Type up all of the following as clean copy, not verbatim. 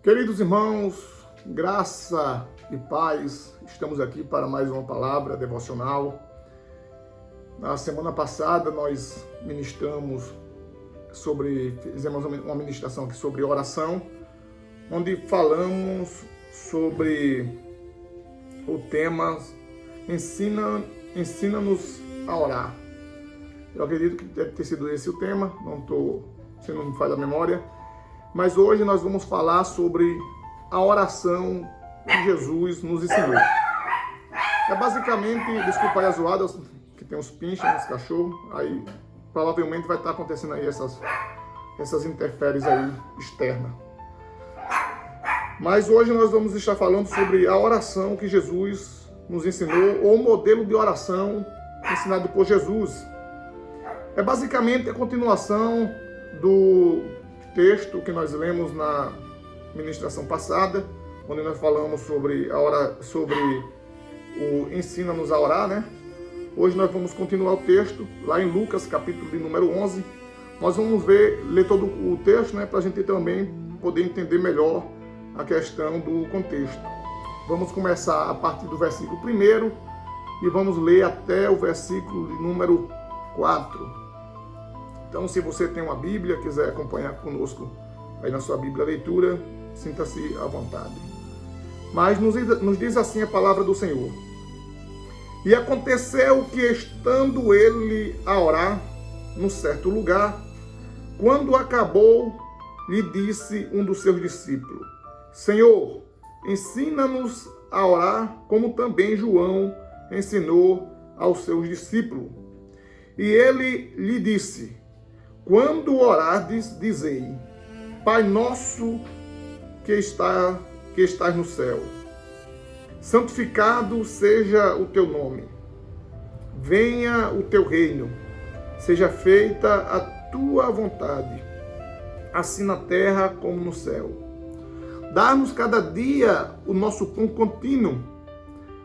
Queridos irmãos, graça e paz, estamos aqui para mais uma palavra devocional. Na semana passada nós fizemos uma ministração aqui sobre oração, onde falamos sobre o tema Ensina-nos a orar. Eu acredito que deve ter sido esse o tema, se não me falha a memória. Mas hoje nós vamos falar sobre a oração que Jesus nos ensinou. É basicamente, desculpa aí as zoadas, que tem uns pinches nos cachorros, aí provavelmente vai estar acontecendo aí essas interferes aí externas. Mas hoje nós vamos estar falando sobre a oração que Jesus nos ensinou, ou o modelo de oração ensinado por Jesus. É basicamente a continuação do texto que nós lemos na ministração passada, onde nós falamos sobre o ensina-nos a orar, né? Hoje nós vamos continuar o texto, lá em Lucas, capítulo de número 11. Nós vamos ler todo o texto, né? Para a gente também poder entender melhor a questão do contexto. Vamos começar a partir do versículo 1 e vamos ler até o versículo de número 4. Então, se você tem uma Bíblia, quiser acompanhar conosco aí na sua Bíblia a leitura, sinta-se à vontade. Mas nos diz assim a palavra do Senhor. E aconteceu que, estando ele a orar, num certo lugar, quando acabou, lhe disse um dos seus discípulos: Senhor, ensina-nos a orar, como também João ensinou aos seus discípulos. E ele lhe disse: quando orardes, dizei: Pai nosso que estás no céu, santificado seja o teu nome. Venha o teu reino, seja feita a tua vontade, assim na terra como no céu. Dá-nos cada dia o nosso pão contínuo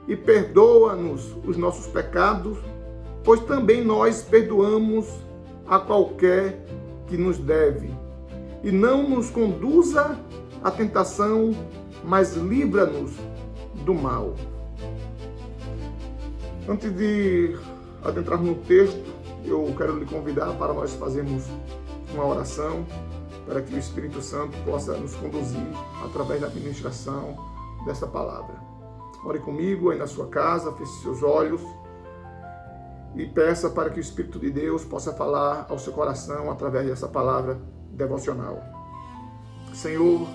e perdoa-nos os nossos pecados, pois também nós perdoamos a qualquer que nos deve. E não nos conduza à tentação, mas livra-nos do mal. Antes de adentrarmos no texto, eu quero lhe convidar para nós fazermos uma oração, para que o Espírito Santo possa nos conduzir através da ministração dessa palavra. Ore comigo aí na sua casa, feche seus olhos e peça para que o Espírito de Deus possa falar ao seu coração através dessa palavra devocional. Senhor,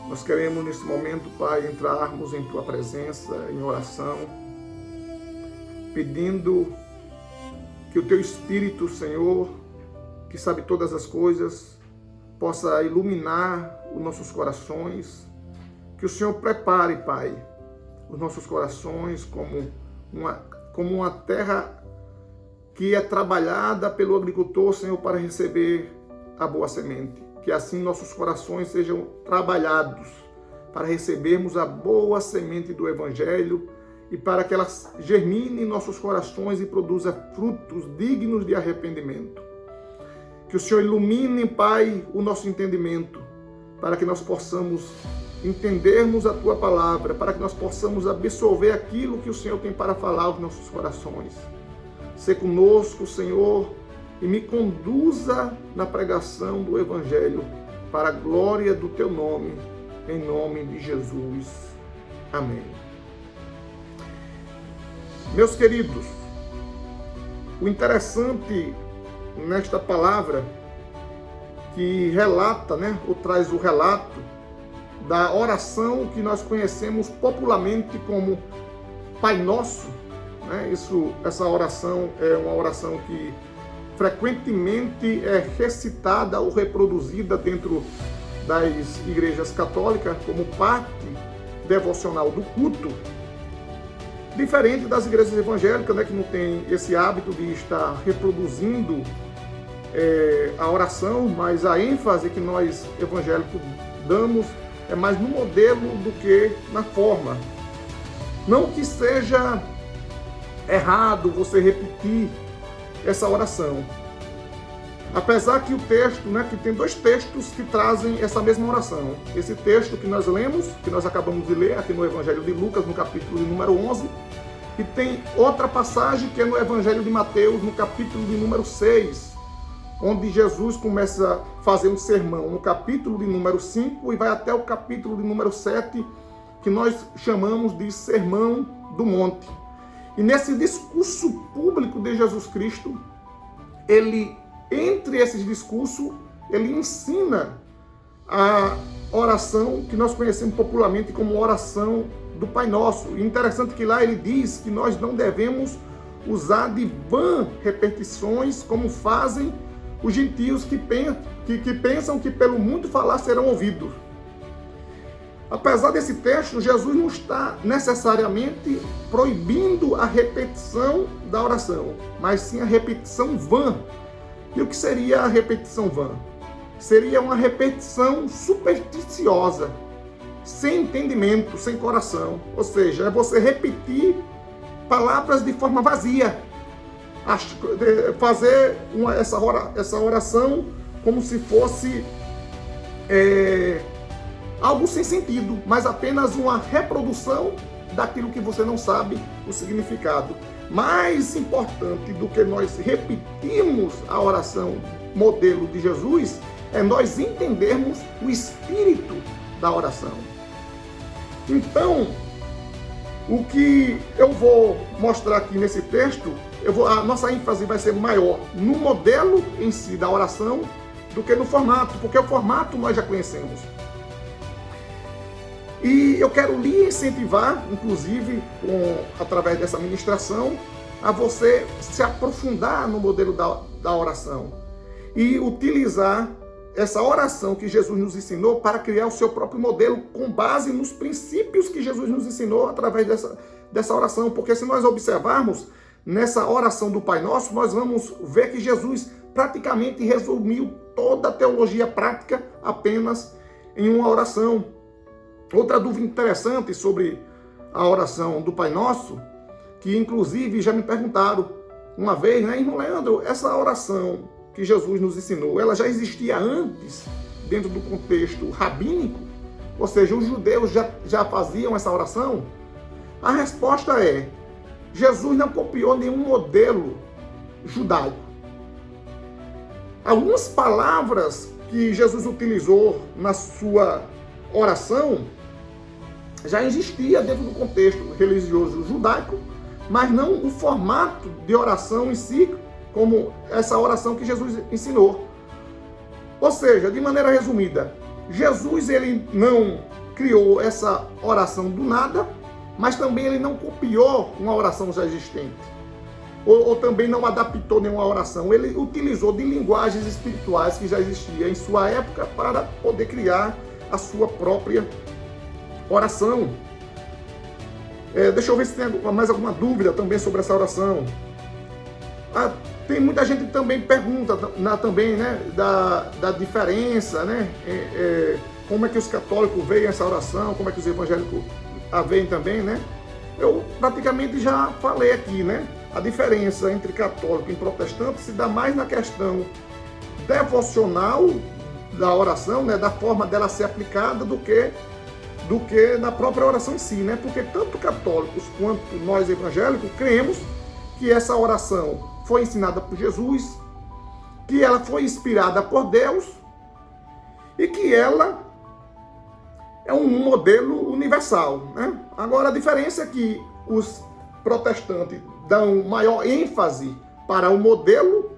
nós queremos nesse momento, Pai, entrarmos em Tua presença, em oração, pedindo que o Teu Espírito, Senhor, que sabe todas as coisas, possa iluminar os nossos corações, que o Senhor prepare, Pai, os nossos corações como uma terra que é trabalhada pelo agricultor, Senhor, para receber a boa semente. Que assim nossos corações sejam trabalhados para recebermos a boa semente do Evangelho e para que ela germine em nossos corações e produza frutos dignos de arrependimento. Que o Senhor ilumine, Pai, o nosso entendimento, para que nós possamos entendermos a Tua palavra, para que nós possamos absorver aquilo que o Senhor tem para falar aos nossos corações. Sê conosco, Senhor, e me conduza na pregação do Evangelho, para a glória do Teu nome, em nome de Jesus. Amém. Meus queridos, o interessante nesta palavra que relata, ou traz o relato da oração que nós conhecemos popularmente como Pai Nosso, essa oração é uma oração que frequentemente é recitada ou reproduzida dentro das igrejas católicas como parte devocional do culto, diferente das igrejas evangélicas, que não tem esse hábito de estar reproduzindo a oração, mas a ênfase que nós evangélicos damos é mais no modelo do que na forma. Não que seja errado você repetir essa oração, Apesar que o texto, né, que tem dois textos que trazem essa mesma oração. Esse texto que nós lemos, que nós acabamos de ler aqui no Evangelho de Lucas, no capítulo de número 11, e tem outra passagem que é no Evangelho de Mateus, no capítulo de número 6, onde Jesus começa a fazer um sermão no capítulo de número 5 e vai até o capítulo de número 7, que nós chamamos de Sermão do Monte. E nesse discurso público de Jesus Cristo, ele, entre esses discursos, ele ensina a oração que nós conhecemos popularmente como oração do Pai Nosso. E interessante que lá ele diz que nós não devemos usar de vã repetições como fazem os gentios que pensam que pelo muito falar serão ouvidos. Apesar desse texto, Jesus não está necessariamente proibindo a repetição da oração, mas sim a repetição vã. E o que seria a repetição vã? Seria uma repetição supersticiosa, sem entendimento, sem coração. Ou seja, é você repetir palavras de forma vazia. Fazer essa oração como se fosse algo sem sentido, mas apenas uma reprodução daquilo que você não sabe o significado. Mais importante do que nós repetirmos a oração modelo de Jesus é nós entendermos o espírito da oração. Então, o que eu vou mostrar aqui nesse texto, a nossa ênfase vai ser maior no modelo em si da oração do que no formato, porque o formato nós já conhecemos. E eu quero lhe incentivar, inclusive, através dessa ministração, a você se aprofundar no modelo da oração e utilizar essa oração que Jesus nos ensinou para criar o seu próprio modelo com base nos princípios que Jesus nos ensinou através dessa oração. Porque se nós observarmos nessa oração do Pai Nosso, nós vamos ver que Jesus praticamente resumiu toda a teologia prática apenas em uma oração. Outra dúvida interessante sobre a oração do Pai Nosso, que inclusive já me perguntaram uma vez, né, irmão Leandro, essa oração que Jesus nos ensinou, ela já existia antes, dentro do contexto rabínico? Ou seja, os judeus já faziam essa oração? A resposta é, Jesus não copiou nenhum modelo judaico. Algumas palavras que Jesus utilizou na sua oração já existia dentro do contexto religioso judaico, mas não o formato de oração em si, como essa oração que Jesus ensinou. Ou seja, de maneira resumida, Jesus ele não criou essa oração do nada, mas também ele não copiou uma oração já existente. Ou também não adaptou nenhuma oração. Ele utilizou de linguagens espirituais que já existiam em sua época para poder criar a sua própria oração. Deixa eu ver se tem mais alguma dúvida também sobre essa oração. Tem muita gente que também pergunta também, né, da diferença, né? Como é que os católicos veem essa oração, como é que os evangélicos a veem também, né? Eu praticamente já falei aqui, né? A diferença entre católico e protestante se dá mais na questão devocional da oração, né? Da forma dela ser aplicada do que na própria oração em si, né? Porque tanto católicos quanto nós evangélicos cremos que essa oração foi ensinada por Jesus, que ela foi inspirada por Deus e que ela é um modelo universal, né? Agora a diferença é que os protestantes dão maior ênfase para o modelo,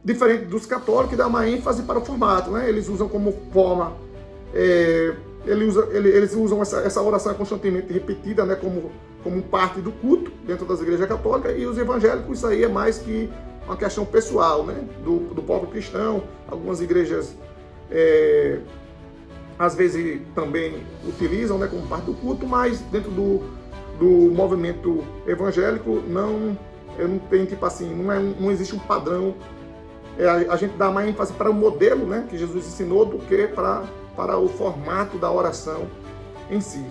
diferente dos católicos que dão uma ênfase para o formato, né? Eles usam como forma, eles usam essa oração constantemente repetida, né? Como parte do culto dentro das igrejas católicas, e os evangélicos isso aí é mais que uma questão pessoal, né? do povo cristão. Algumas igrejas às vezes também utilizam, né, como parte do culto, mas dentro do movimento evangélico não tem, tipo assim, não existe um padrão. A gente dá mais ênfase para o modelo, né, que Jesus ensinou do que para o formato da oração em si.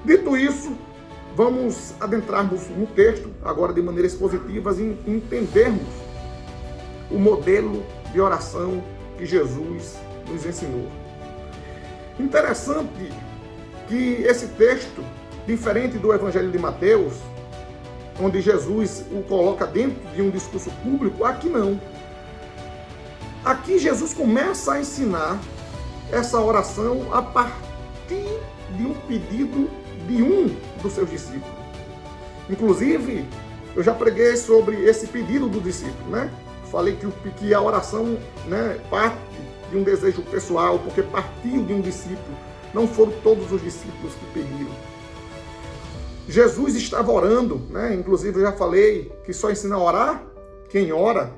Dito isso, vamos adentrarmos no texto agora de maneira expositiva e entendermos o modelo de oração que Jesus nos ensinou. Interessante que esse texto, diferente do Evangelho de Mateus, onde Jesus o coloca dentro de um discurso público, aqui não. Aqui Jesus começa a ensinar essa oração a partir de um pedido de um dos seus discípulos. Inclusive, eu já preguei sobre esse pedido do discípulo, né? Falei que a oração, né, parte de um desejo pessoal, porque partiu de um discípulo. Não foram todos os discípulos que pediram. Jesus estava orando, né? Inclusive eu já falei que só ensina a orar quem ora.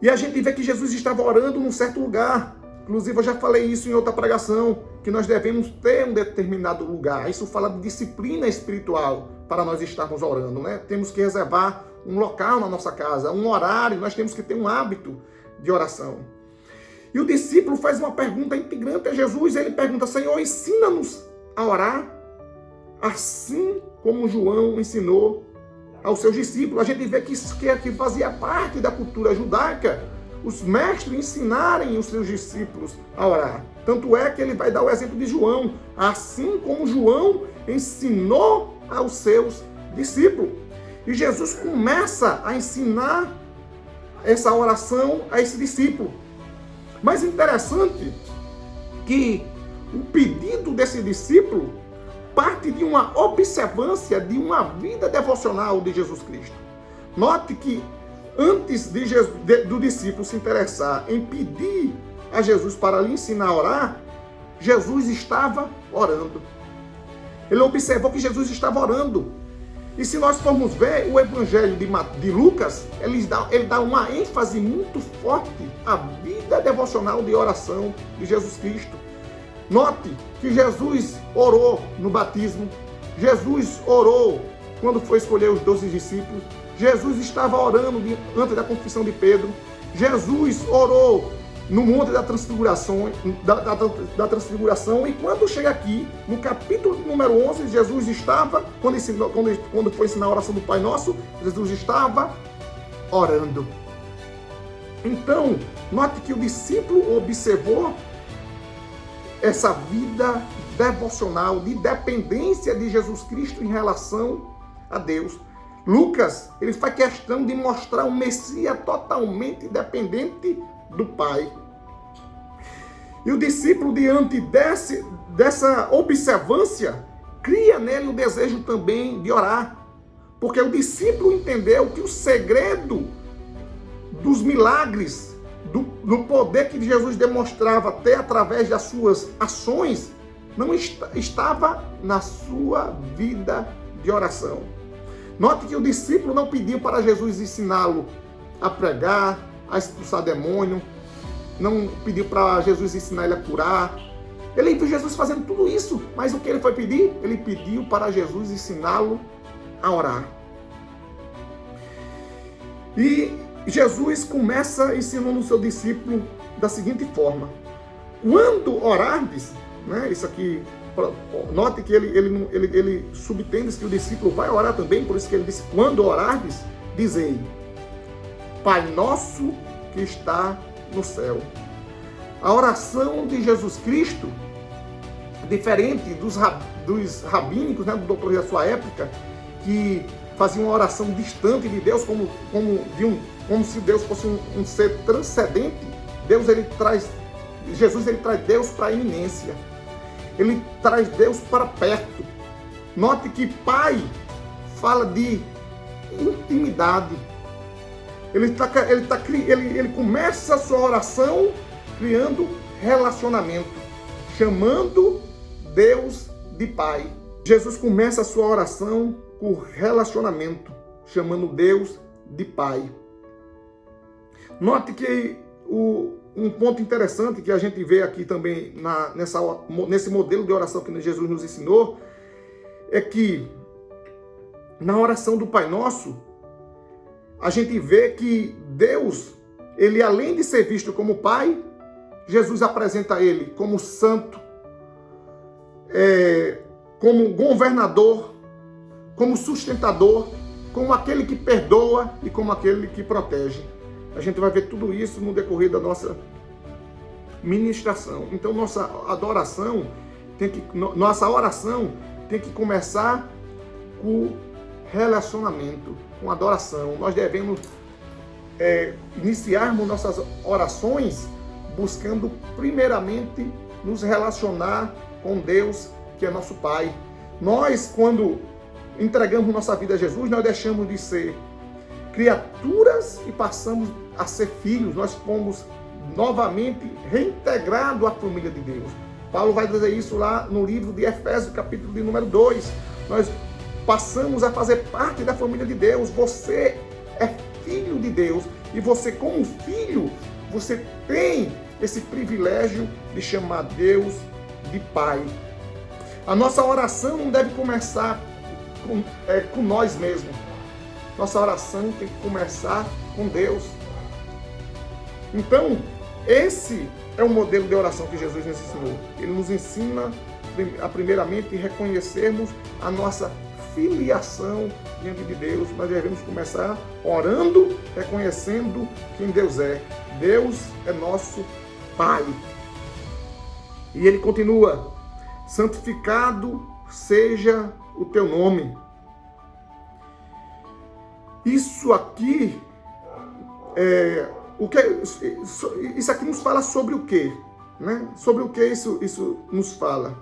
E a gente vê que Jesus estava orando num certo lugar. Inclusive eu já falei isso em outra pregação, que nós devemos ter um determinado lugar. Isso fala de disciplina espiritual para nós estarmos orando, né? Temos que reservar um local na nossa casa, um horário, nós temos que ter um hábito de oração. E o discípulo faz uma pergunta integrante a Jesus, ele pergunta: Senhor, ensina-nos a orar, assim como João ensinou aos seus discípulos. A gente vê que isso que fazia parte da cultura judaica, os mestres ensinarem os seus discípulos a orar. Tanto é que ele vai dar o exemplo de João, assim como João ensinou aos seus discípulos. E Jesus começa a ensinar essa oração a esse discípulo. Mas interessante que o pedido desse discípulo parte de uma observância de uma vida devocional de Jesus Cristo. Note que antes do discípulo se interessar em pedir a Jesus para lhe ensinar a orar, Jesus estava orando. Ele observou que Jesus estava orando. E se nós formos ver o Evangelho de Lucas, ele dá uma ênfase muito forte à vida devocional de oração de Jesus Cristo. Note que Jesus orou no batismo, Jesus orou quando foi escolher os 12 discípulos, Jesus estava orando antes da confissão de Pedro, Jesus orou no Monte da Transfiguração, e quando chega aqui, no capítulo número 11, Jesus estava, quando foi ensinar a oração do Pai Nosso, Jesus estava orando. Então, note que o discípulo observou essa vida devocional, de dependência de Jesus Cristo em relação a Deus. Lucas, ele faz questão de mostrar um Messias totalmente dependente do Pai. E o discípulo, diante dessa observância, cria nele o desejo também de orar. Porque o discípulo entendeu que o segredo dos milagres, do poder que Jesus demonstrava até através das suas ações, não estava na sua vida de oração. Note que o discípulo não pediu para Jesus ensiná-lo a pregar, a expulsar demônio, não pediu para Jesus ensinar ele a curar. Ele viu Jesus fazendo tudo isso, mas o que ele foi pedir? Ele pediu para Jesus ensiná-lo a orar. E Jesus começa ensinando o seu discípulo da seguinte forma: quando orardes, né, isso aqui, note que ele subtende que o discípulo vai orar também, por isso que ele disse: quando orardes, dizei: Pai nosso que está no céu. A oração de Jesus Cristo, diferente dos rabínicos, né, do doutor da sua época, que faziam uma oração distante de Deus, como se Deus fosse um ser transcendente. Jesus traz Deus para a iminência. Ele traz Deus para perto. Note que Pai fala de intimidade. Ele começa a sua oração criando relacionamento, chamando Deus de Pai. Jesus começa a sua oração por relacionamento, chamando Deus de Pai. Note que um ponto interessante que a gente vê aqui também nesse modelo de oração que Jesus nos ensinou é que na oração do Pai Nosso, a gente vê que Deus, ele além de ser visto como Pai, Jesus apresenta ele como santo, como governador, como sustentador, como aquele que perdoa e como aquele que protege. A gente vai ver tudo isso no decorrer da nossa ministração. Então nossa oração tem que começar com relacionamento, com adoração. Nós devemos iniciarmos nossas orações buscando primeiramente nos relacionar com Deus, que é nosso Pai. Nós, quando entregamos nossa vida a Jesus, nós deixamos de ser criaturas e passamos a ser filhos. Nós fomos novamente reintegrados à família de Deus. Paulo vai dizer isso lá no livro de Efésios, capítulo de número 2. Nós passamos a fazer parte da família de Deus. Você é filho de Deus e você, como filho, você tem esse privilégio de chamar Deus de Pai. A nossa oração não deve começar com nós mesmos. Nossa oração tem que começar com Deus. Então, esse é o modelo de oração que Jesus nos ensinou. Ele nos ensina a primeiramente reconhecermos a nossa filiação diante de Deus. Nós devemos começar orando, reconhecendo quem Deus é. Deus é nosso Pai. E ele continua: santificado seja o teu nome. Isso aqui isso aqui nos fala sobre o quê? Né? Sobre o que isso nos fala?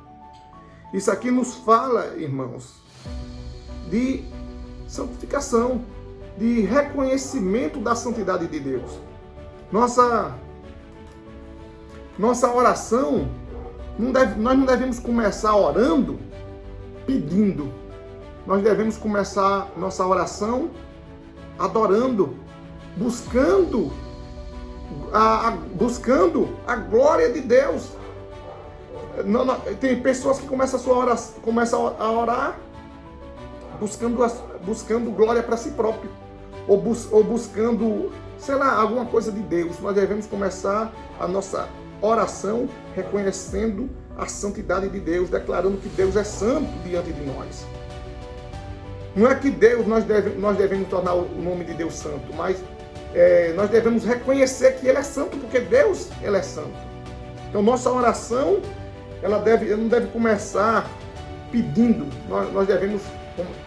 Isso aqui nos fala, irmãos, de santificação, de reconhecimento da santidade de Deus. Nossa oração, nós não devemos começar orando pedindo. Nós devemos começar nossa oração adorando, buscando a glória de Deus. Tem pessoas que começam a orar buscando glória para si próprio, ou buscando, sei lá, alguma coisa de Deus. Nós devemos começar a nossa oração reconhecendo a santidade de Deus, declarando que Deus é santo diante de nós. Não é que nós devemos tornar o nome de Deus santo, mas nós devemos reconhecer que Ele é santo, porque Deus, Ele é santo. Então nossa oração, ela não deve começar pedindo. Nós devemos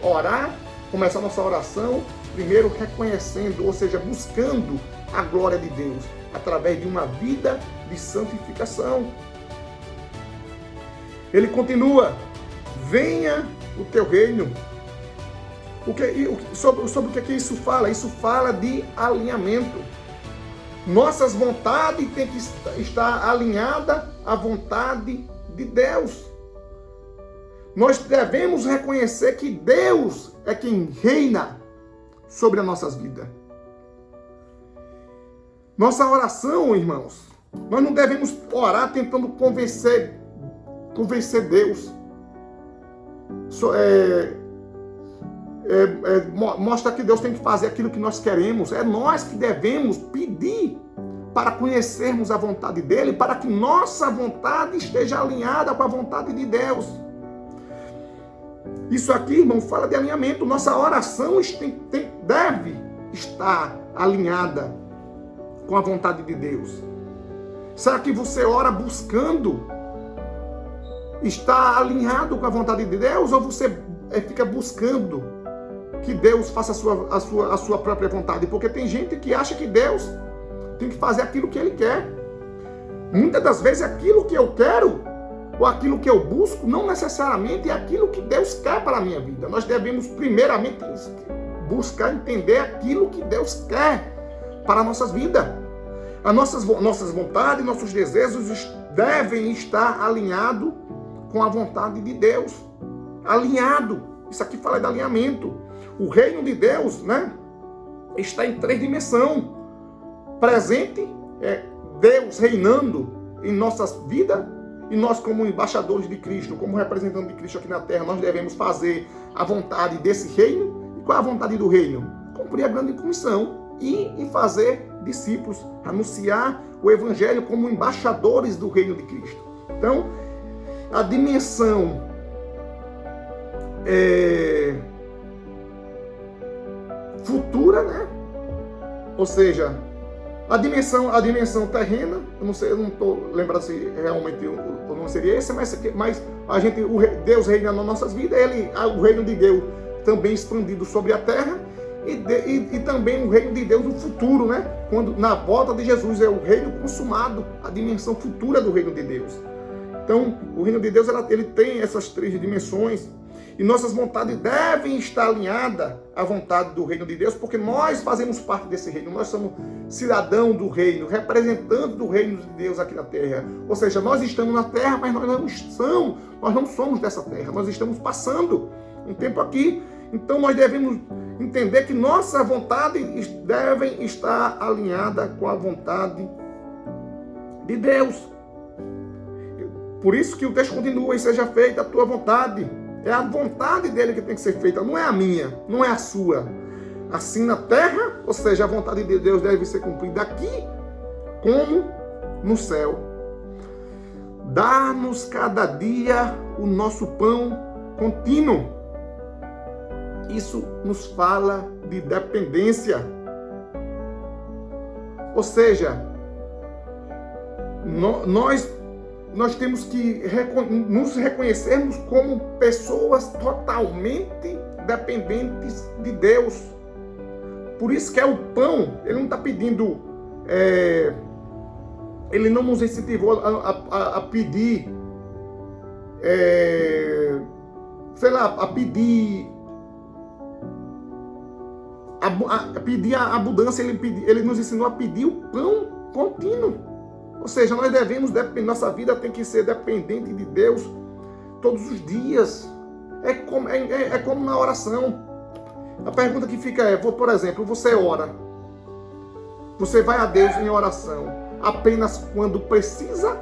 orar, começar nossa oração primeiro reconhecendo, ou seja, buscando a glória de Deus através de uma vida de santificação. Ele continua: venha o teu reino. Sobre o que isso fala? Isso fala de alinhamento. Nossas vontades têm que estar alinhadas à vontade de Deus. Nós devemos reconhecer que Deus é quem reina sobre as nossas vidas. Nossa oração, irmãos, nós não devemos orar tentando convencer Deus. Mostra que Deus tem que fazer aquilo que nós queremos. É nós que devemos pedir para conhecermos a vontade dele, para que nossa vontade esteja alinhada com a vontade de Deus. Isso aqui, irmão, fala de alinhamento. Nossa oração deve estar alinhada com a vontade de Deus. Será que você ora buscando estar alinhado com a vontade de Deus, ou você fica buscando que Deus faça a sua própria vontade? Porque tem gente que acha que Deus tem que fazer aquilo que Ele quer. Muitas das vezes aquilo que eu quero ou aquilo que eu busco não necessariamente é aquilo que Deus quer para a minha vida. Nós devemos primeiramente buscar entender aquilo que Deus quer para as nossas vidas. As nossas vontades, nossos desejos devem estar alinhados com a vontade de Deus. Alinhado. Isso aqui fala de alinhamento. O reino de Deus, né, está em 3 dimensões. Presente é Deus reinando em nossas vidas, e nós, como embaixadores de Cristo, como representantes de Cristo aqui na terra, nós devemos fazer a vontade desse reino. E qual é a vontade do reino? Cumprir a grande comissão e fazer discípulos, anunciar o evangelho como embaixadores do reino de Cristo. Então, a dimensão futura, né? Ou seja, a dimensão terrena, eu não estou lembrando se realmente o nome seria esse, mas Deus reina nas nossas vidas, o reino de Deus também expandido sobre a terra, e também o reino de Deus no futuro, né? Quando na volta de Jesus é o reino consumado, a dimensão futura do reino de Deus. Então, o reino de Deus ele tem essas 3 dimensões, e nossas vontades devem estar alinhadas à vontade do reino de Deus, porque nós fazemos parte desse reino, nós somos cidadão do reino, representante do reino de Deus aqui na terra. Ou seja, nós estamos na terra, mas nós não somos dessa terra, nós estamos passando um tempo aqui. Então nós devemos entender que nossa vontade deve estar alinhada com a vontade de Deus. Por isso que o texto continua: e seja feita a tua vontade. É a vontade dele que tem que ser feita, não é a minha, não é a sua. Assim na terra, ou seja, a vontade de Deus deve ser cumprida aqui, como no céu. Dá-nos cada dia o nosso pão contínuo. Isso nos fala de dependência. Ou seja, nós temos que nos reconhecermos como pessoas totalmente dependentes de Deus. Por isso que é o pão, ele não está pedindo, ele não nos incentivou a pedir, a pedir a abundância, ele nos ensinou a pedir o pão contínuo. Ou seja, nós devemos, nossa vida tem que ser dependente de Deus todos os dias. É como na oração. A pergunta que fica por exemplo, você ora. Você vai a Deus em oração apenas quando precisa?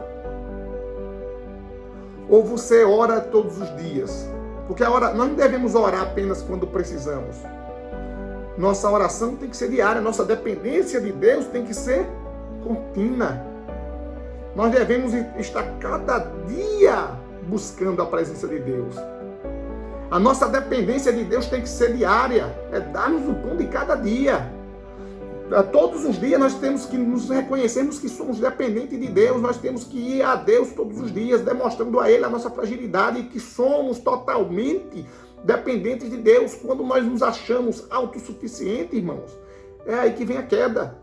Ou você ora todos os dias? Porque nós não devemos orar apenas quando precisamos. Nossa oração tem que ser diária, nossa dependência de Deus tem que ser contínua. Nós devemos estar cada dia buscando a presença de Deus. A nossa dependência de Deus tem que ser diária, é dar-nos o pão de cada dia. Todos os dias nós temos que nos reconhecermos que somos dependentes de Deus, nós temos que ir a Deus todos os dias, demonstrando a Ele a nossa fragilidade e que somos totalmente dependentes de Deus. Quando nós nos achamos autossuficientes, irmãos, é aí que vem a queda.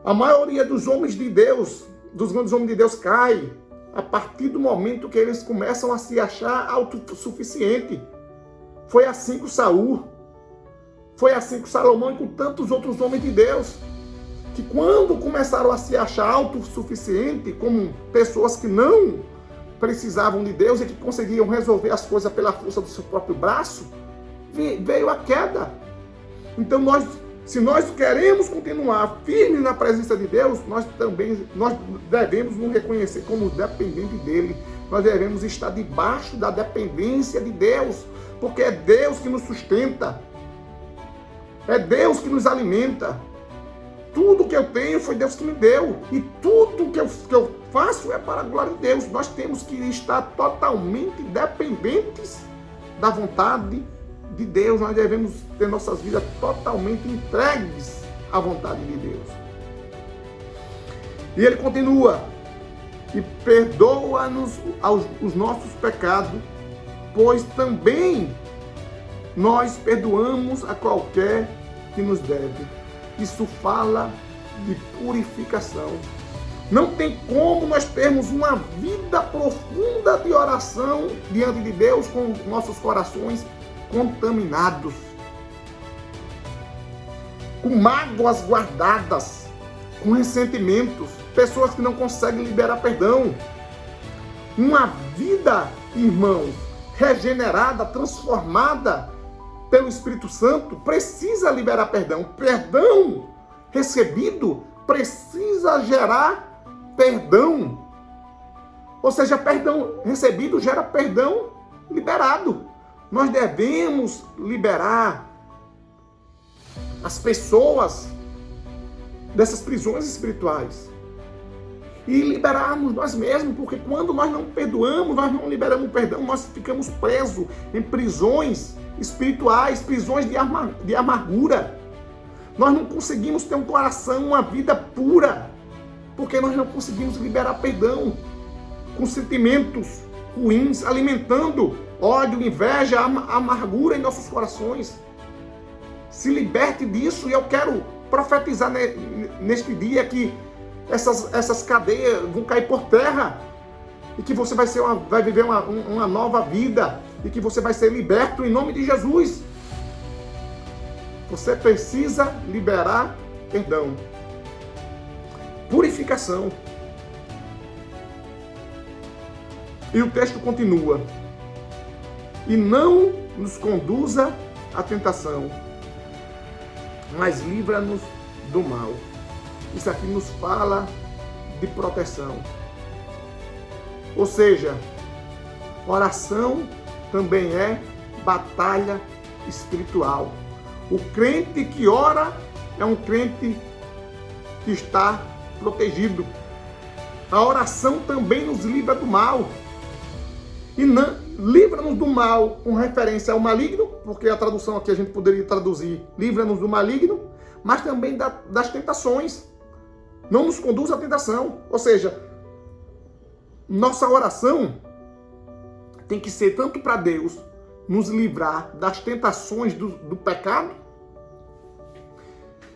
A maioria dos homens de Deus, dos grandes homens de Deus, cai a partir do momento que eles começam a se achar autossuficientes. Foi assim com Saul, foi assim com Salomão e com tantos outros homens de Deus, que quando começaram a se achar autossuficientes, como pessoas que não precisavam de Deus e que conseguiam resolver as coisas pela força do seu próprio braço, veio a queda. Então se nós queremos continuar firmes na presença de Deus, nós devemos nos reconhecer como dependentes dele. Nós devemos estar debaixo da dependência de Deus, porque é Deus que nos sustenta, é Deus que nos alimenta. Tudo que eu tenho foi Deus que me deu, e tudo que eu faço é para a glória de Deus. Nós temos que estar totalmente dependentes da vontade de Deus. Nós devemos ter nossas vidas totalmente entregues à vontade de Deus. E ele continua: e perdoa-nos os nossos pecados, pois também nós perdoamos a qualquer que nos deve. Isso fala de purificação. Não tem como nós termos uma vida profunda de oração diante de Deus com nossos corações contaminados, com mágoas guardadas, com ressentimentos, pessoas que não conseguem liberar perdão. Uma vida, irmãos, regenerada, transformada pelo Espírito Santo, precisa liberar perdão. Perdão recebido precisa gerar perdão. Ou seja, perdão recebido gera perdão liberado. Nós devemos liberar as pessoas dessas prisões espirituais e liberarmos nós mesmos, porque quando nós não perdoamos, nós não liberamos perdão, nós ficamos presos em prisões espirituais, prisões de amargura, Nós não conseguimos ter um coração, uma vida pura, porque nós não conseguimos liberar perdão com sentimentos ruins, alimentando ódio, inveja, amargura em nossos corações. Se liberte disso, e eu quero profetizar neste dia que essas cadeias vão cair por terra e que você vai viver uma nova vida e que você vai ser liberto em nome de Jesus. Você precisa liberar perdão, purificação. E o texto continua: e não nos conduza à tentação, mas livra-nos do mal. Isso aqui nos fala de proteção. Ou seja, oração também é batalha espiritual. O crente que ora é um crente que está protegido. A oração também nos livra do mal. E livra-nos do mal com referência ao maligno, porque a tradução aqui a gente poderia traduzir livra-nos do maligno, mas também das tentações. Não nos conduz à tentação. Ou seja, nossa oração tem que ser tanto para Deus nos livrar das tentações do pecado.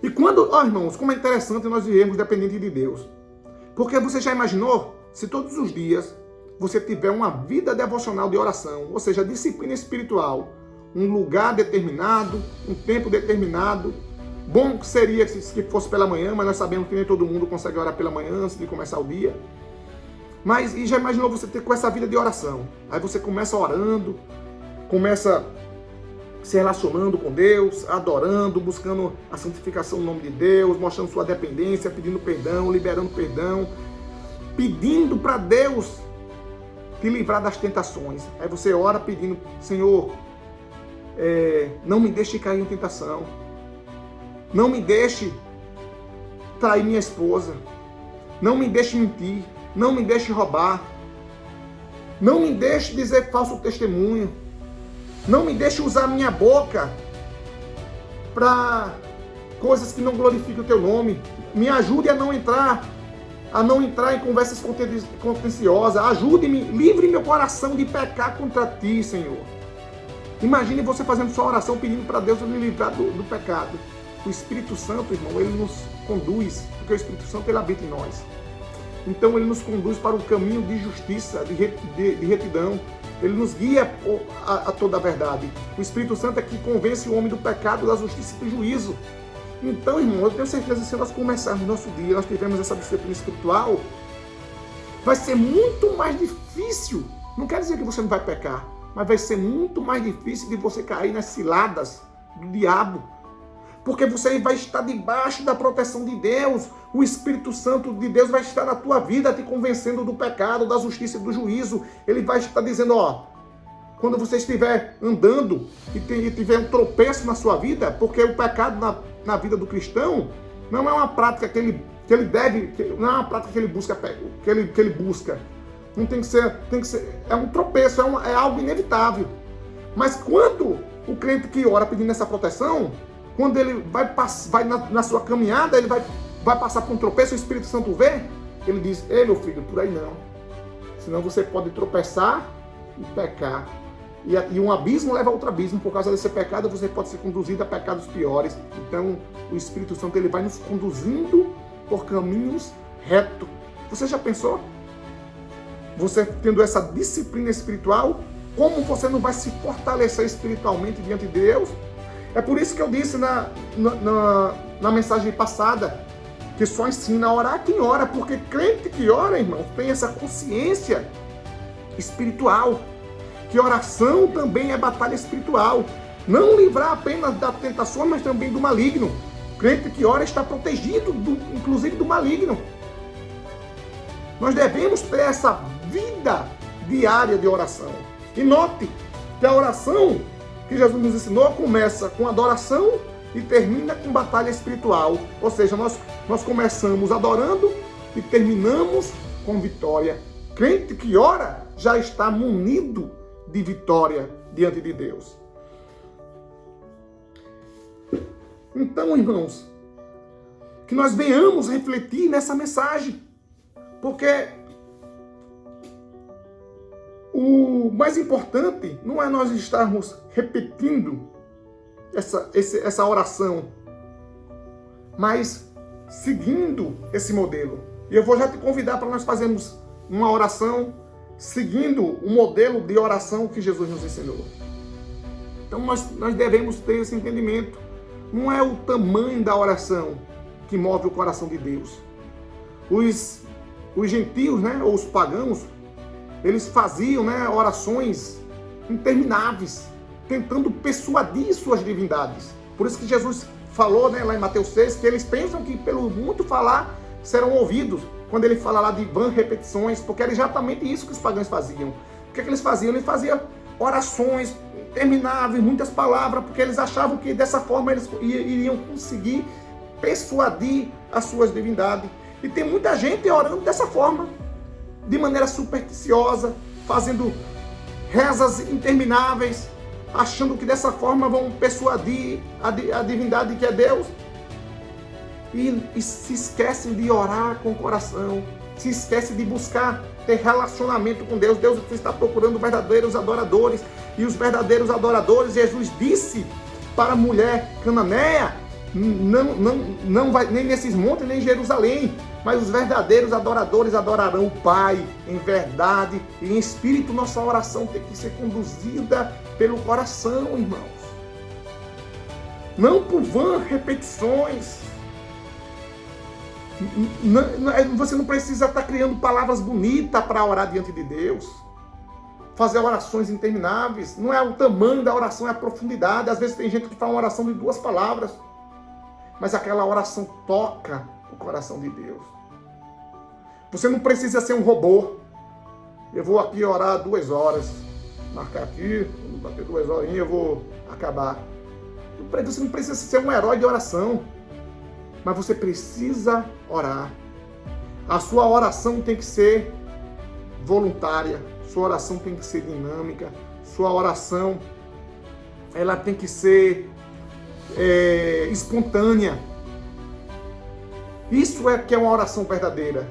E quando, irmãos, como é interessante nós vivemos dependente de Deus. Porque você já imaginou se todos os dias você tiver uma vida devocional de oração, ou seja, disciplina espiritual, um lugar determinado, um tempo determinado. Bom seria se fosse pela manhã, mas nós sabemos que nem todo mundo consegue orar pela manhã antes de começar o dia. Mas, e já imaginou você ter com essa vida de oração? Aí você começa orando, começa se relacionando com Deus, adorando, buscando a santificação no nome de Deus, mostrando sua dependência, pedindo perdão, liberando perdão, pedindo para Deus te livrar das tentações. Aí você ora pedindo: Senhor, não me deixe cair em tentação, não me deixe trair minha esposa, não me deixe mentir, não me deixe roubar, não me deixe dizer falso testemunho, não me deixe usar minha boca para coisas que não glorificam o teu nome. Me ajude a não entrar em conversas contenciosas. Ajude-me, livre meu coração de pecar contra ti, Senhor. Imagine você fazendo sua oração pedindo para Deus lhe livrar do pecado. O Espírito Santo, irmão, ele nos conduz, porque o Espírito Santo ele habita em nós. Então ele nos conduz para um caminho de justiça, de retidão. Ele nos guia a toda a verdade. O Espírito Santo é que convence o homem do pecado, da justiça e do juízo. Então, irmão, eu tenho certeza que se nós começarmos o nosso dia, nós tivermos essa disciplina espiritual, vai ser muito mais difícil. Não quer dizer que você não vai pecar, mas vai ser muito mais difícil de você cair nas ciladas do diabo. Porque você vai estar debaixo da proteção de Deus. O Espírito Santo de Deus vai estar na tua vida te convencendo do pecado, da justiça e do juízo. Ele vai estar dizendo, quando você estiver andando e tiver um tropeço na sua vida, porque o pecado na vida do cristão não é uma prática que ele deve, não é uma prática que ele busca, que ele busca. Não tem que ser, é um tropeço, é algo inevitável. Mas quando o crente que ora pedindo essa proteção, quando ele vai na sua caminhada, ele vai passar por um tropeço, o Espírito Santo vê, ele diz: ei, meu filho, por aí não. Senão você pode tropeçar e pecar. E um abismo leva a outro abismo. Por causa desse pecado, você pode ser conduzido a pecados piores. Então, o Espírito Santo ele vai nos conduzindo por caminhos retos. Você já pensou? Você tendo essa disciplina espiritual, como você não vai se fortalecer espiritualmente diante de Deus? É por isso que eu disse na mensagem passada, que só ensina a orar quem ora, porque crente que ora, irmão, tem essa consciência espiritual, que oração também é batalha espiritual. Não livrar apenas da tentação, mas também do maligno. Crente que ora está protegido, inclusive do maligno. Nós devemos ter essa vida diária de oração. E note que a oração que Jesus nos ensinou começa com adoração e termina com batalha espiritual. Ou seja, nós começamos adorando e terminamos com vitória. Crente que ora já está munido de vitória diante de Deus. Então, irmãos, que nós venhamos refletir nessa mensagem, porque o mais importante não é nós estarmos repetindo essa oração, mas seguindo esse modelo. E eu vou já te convidar para nós fazermos uma oração seguindo o modelo de oração que Jesus nos ensinou. Então nós devemos ter esse entendimento. Não é o tamanho da oração que move o coração de Deus. Os gentios, né, ou os pagãos, eles faziam, né, orações intermináveis, tentando persuadir suas divindades. Por isso que Jesus falou, né, lá em Mateus 6, que eles pensam que pelo muito falar serão ouvidos, quando ele fala lá de vãs repetições, porque era exatamente isso que os pagãos faziam. O que eles faziam? Eles faziam orações intermináveis, muitas palavras, porque eles achavam que dessa forma eles iriam conseguir persuadir as suas divindades. E tem muita gente orando dessa forma, de maneira supersticiosa, fazendo rezas intermináveis, achando que dessa forma vão persuadir a divindade que é Deus. E se esquecem de orar com o coração, se esquecem de buscar ter relacionamento com Deus. Deus está procurando verdadeiros adoradores, e os verdadeiros adoradores, Jesus disse para a mulher cananeia, não vai nem nesses montes, nem em Jerusalém, mas os verdadeiros adoradores adorarão o Pai em verdade e em espírito. Nossa oração tem que ser conduzida pelo coração, irmãos, não por vãs repetições. Você não precisa estar criando palavras bonitas para orar diante de Deus, fazer orações intermináveis. Não é o tamanho da oração, é a profundidade. Às vezes tem gente que faz uma oração de 2 palavras, mas aquela oração toca o coração de Deus. Você não precisa ser um robô. Eu vou aqui orar 2 horas, marcar aqui, quando bater 2 horinhas eu vou acabar. Você não precisa ser um herói de oração, mas você precisa orar. A sua oração tem que ser voluntária, sua oração tem que ser dinâmica, sua oração ela tem que ser espontânea. Isso é que é uma oração verdadeira.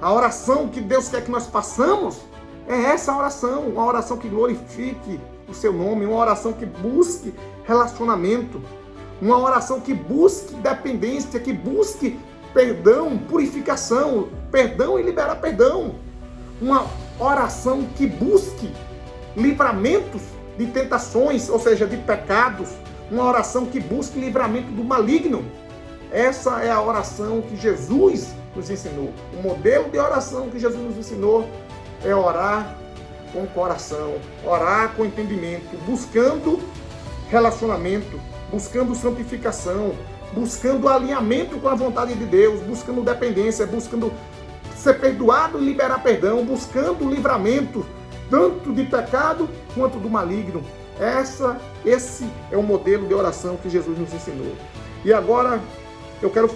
A oração que Deus quer que nós façamos é essa oração, uma oração que glorifique o seu nome, uma oração que busque relacionamento, uma oração que busque dependência, que busque perdão, purificação, perdão e liberar perdão. Uma oração que busque livramentos de tentações, ou seja, de pecados. Uma oração que busque livramento do maligno. Essa é a oração que Jesus nos ensinou. O modelo de oração que Jesus nos ensinou é orar com o coração, orar com entendimento, buscando relacionamento, buscando santificação, buscando alinhamento com a vontade de Deus, buscando dependência, buscando ser perdoado e liberar perdão, buscando livramento tanto de pecado quanto do maligno. Esse é o modelo de oração que Jesus nos ensinou. E agora eu quero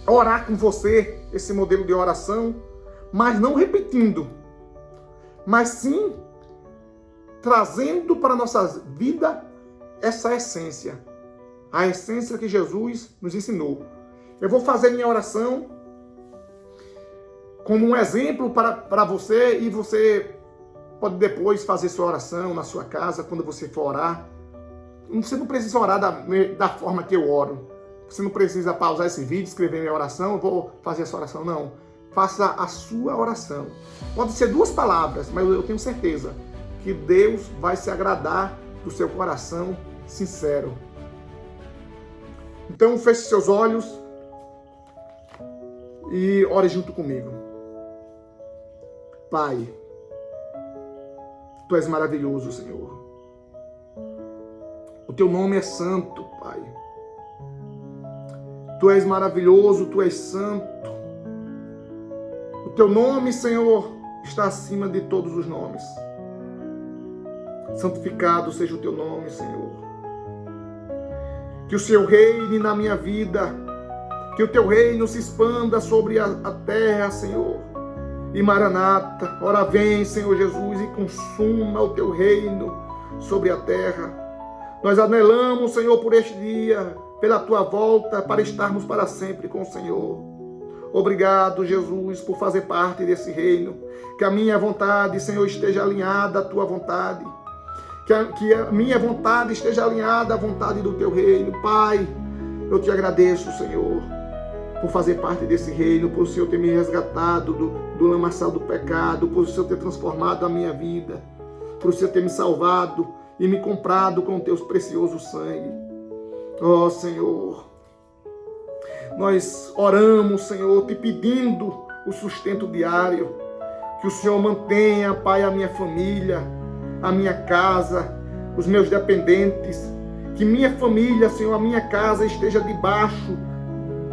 orar com você esse modelo de oração, mas não repetindo, mas sim trazendo para a nossa vida essa essência, a essência que Jesus nos ensinou. Eu vou fazer minha oração como um exemplo para você, e você pode depois fazer sua oração na sua casa, quando você for orar. Você não precisa orar da forma que eu oro. Você não precisa pausar esse vídeo, escrever minha oração, eu vou fazer essa oração, não. Faça a sua oração. Pode ser 2 palavras, mas eu tenho certeza que Deus vai se agradar do seu coração sincero. Então feche seus olhos e ore junto comigo. Pai, Tu és maravilhoso, Senhor. O Teu nome é santo, Pai. Tu és maravilhoso, Tu és santo. O Teu nome, Senhor, está acima de todos os nomes. Santificado seja o Teu nome, Senhor. Que o Seu reine na minha vida, que o Teu reino se expanda sobre a terra, Senhor. E Maranata, ora vem, Senhor Jesus, e consuma o Teu reino sobre a terra. Nós anelamos, Senhor, por este dia, pela tua volta, para estarmos para sempre com o Senhor. Obrigado, Jesus, por fazer parte desse reino. Que a minha vontade, Senhor, esteja alinhada à tua vontade. Que a minha vontade esteja alinhada à vontade do teu reino. Pai, eu te agradeço, Senhor, por fazer parte desse reino, por o Senhor ter me resgatado do lamaçal do pecado, por o Senhor ter transformado a minha vida, por o Senhor ter me salvado e me comprado com o teu precioso sangue. Ó Senhor, nós oramos, Senhor, te pedindo o sustento diário, que o Senhor mantenha, Pai, a minha família, a minha casa, os meus dependentes, que minha família, Senhor, a minha casa esteja debaixo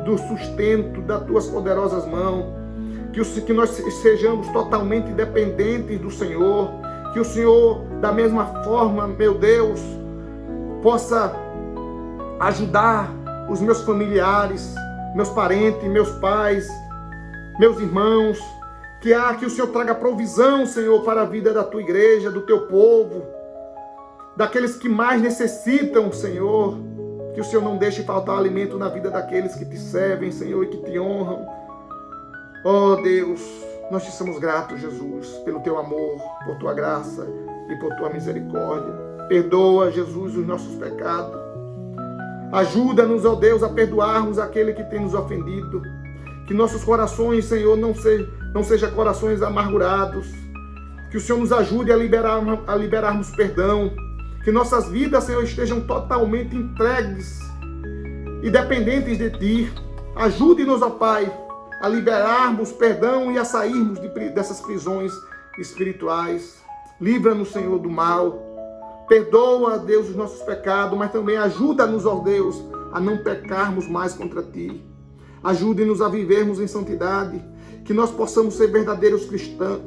do sustento das tuas poderosas mãos, que nós sejamos totalmente dependentes do Senhor, que o Senhor, da mesma forma, meu Deus, possa ajudar os meus familiares, meus parentes, meus pais, meus irmãos, que o Senhor traga provisão, Senhor, para a vida da tua igreja, do teu povo, daqueles que mais necessitam, Senhor, que o Senhor não deixe faltar alimento na vida daqueles que te servem, Senhor, e que te honram. Oh Deus, nós te somos gratos, Jesus, pelo teu amor, por tua graça e por tua misericórdia. Perdoa, Jesus, os nossos pecados. Ajuda-nos, ó Deus, a perdoarmos aquele que tem nos ofendido. Que nossos corações, Senhor, não sejam corações amargurados. Que o Senhor nos ajude a liberarmos perdão. Que nossas vidas, Senhor, estejam totalmente entregues e dependentes de Ti. Ajude-nos, ó Pai, a liberarmos perdão e a sairmos dessas prisões espirituais. Livra-nos, Senhor, do mal. Perdoa, Deus, os nossos pecados, mas também ajuda-nos, ó Deus, a não pecarmos mais contra Ti. Ajude-nos a vivermos em santidade, que nós possamos ser verdadeiros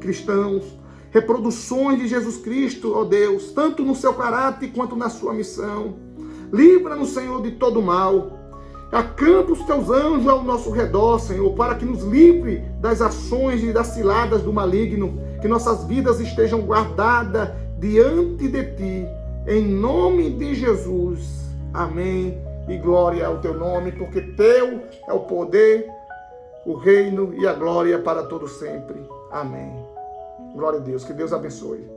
cristãos, reproduções de Jesus Cristo, ó Deus, tanto no seu caráter quanto na sua missão. Livra-nos, Senhor, de todo mal. Acampa os teus anjos ao nosso redor, Senhor, para que nos livre das ações e das ciladas do maligno, que nossas vidas estejam guardadas diante de Ti, em nome de Jesus. Amém. E glória ao Teu nome, porque Teu é o poder, o reino e a glória para todo sempre. Amém. Glória a Deus. Que Deus abençoe.